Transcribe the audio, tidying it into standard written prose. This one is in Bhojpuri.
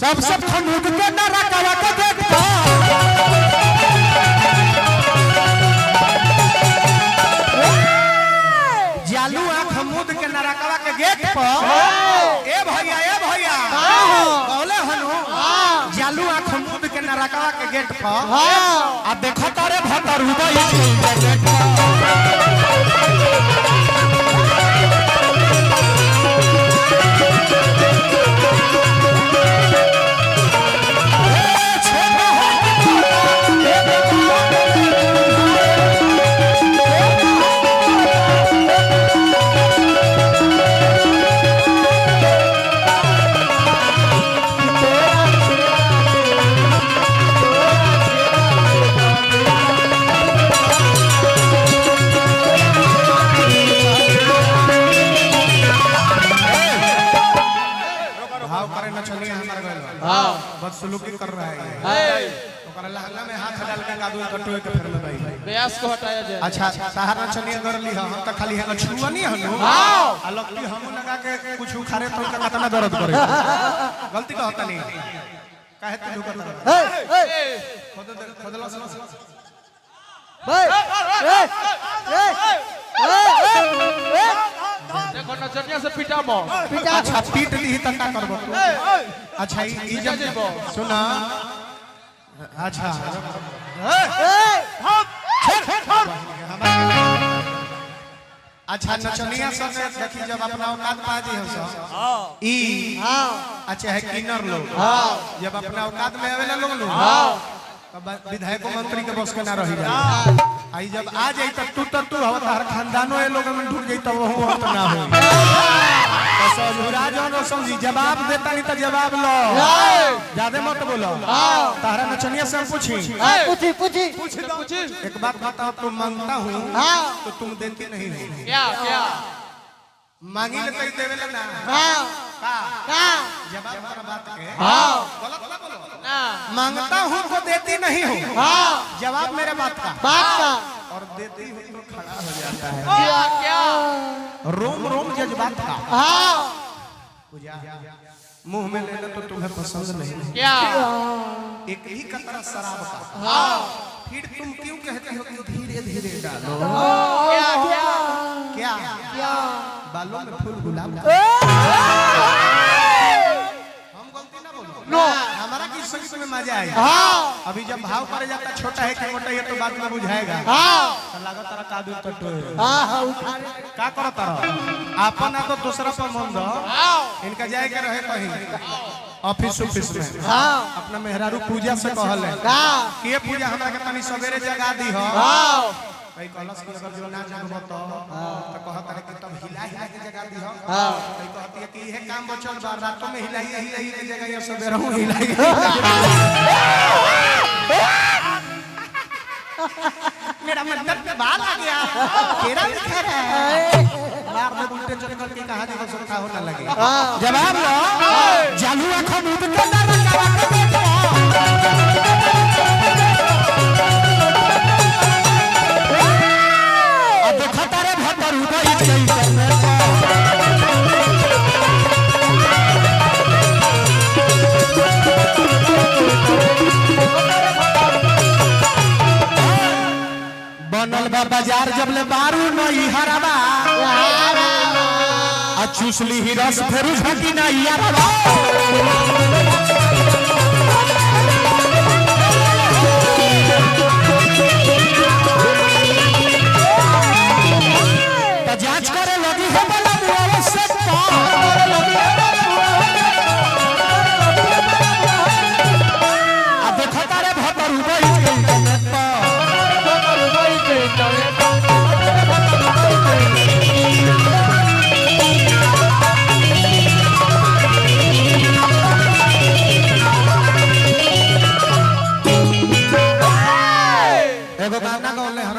सब सब खनूद के नरकवा के गेट पर जालू आंख मूद के नरकवा के गेट पर ए भैया बोले हनु जालू आंख मूद के नरकवा के गेट पर आ देखो तारे भतर उदय के गेट बदसलूकी कर रहा है तो लहंगा में हाथ डाल के कादू कटोए के फिर में भाई ब्यास को हटाया जाए। अच्छा सहारा चनिया कर ली हम त खाली है छुआ नहीं हनु हां अलगती हम लगा के कुछ उखारे तो का कितना दर्द करे गलती का होता नहीं काहे तू कर खोदला देखो नचनिया से पिटा मो अच्छा पीट ली त का करबो अच्छा ई जब सुना अच्छा अच्छा नचनिया सब देखी जब अपना औकात पा जी हम ई अच्छा है किन्नर लोग जब अपना औकात में आवेला लोग विधायक मंत्री के बस के ना रही जाए आई जब आ जाई त तू हवा हर खानदानो ए लोग में ढूंढ जाई त वो होत ना हो तो राजन समझी जवाब देता नहीं तो जवाब लो ज्यादा मत बोलो तारा नचनिया से पूछी एक बात बताओ तुम मांगता हूँ तो तुम देती नहीं हो क्या मांगी ले तई देवेला ना जवाब हमारा बात के गलत ना बोलो ना मांगता हूँ तो देती नहीं हो जवाब मेरे बात का और देती हूँ तो खड़ा हो जाता है क्या रोम रोम जज्बात का मुंह में लेना तो तुम्हें पसंद नहीं क्या एक ही कतरा शराब का फिर तुम क्यों कहते हो कि धीरे धीरे डालो क्या बालों में फूल गुलाब हम गलती ना बोलो नो हमारा किस संगीत में मजा आएगा अभी जब भाव करे जाता छोटा है कि मोटा ये तो बात में बुझाएगा तो लगा तारा कादू टटो का करो तारा अपन ना तो दूसरा पर मन दो इनका जाए के रहे कहीं ऑफिस में अपना मेहरारू पूजा से कहल है के पूजा हमरा के तनी सवेरे जगा दी हो कई कलश के अगर जो ना जगबो तो कहत है कि तब हिला के जगा दी हो कई कहती है कि ये काम बचल बा रातों में हिला के जगह ये सवेरे हूं हिला मेरा मतलब बाल आ गया तेरा लिखा है मार में उल्टे चल करके कहानी को सुनता होने लगे जवाब लो जालू आंखों मूंद के नरकवा के गेट अब देखो तारे भतर उदय के में बनल बा बाजार जब ले बारू नई हरबा आ चूसली ही रस फेरू झकी ना यारबा त जांच करे लगी हो बला मुआव से आ देखो तारे भतर उदय एगो गाना गौले हर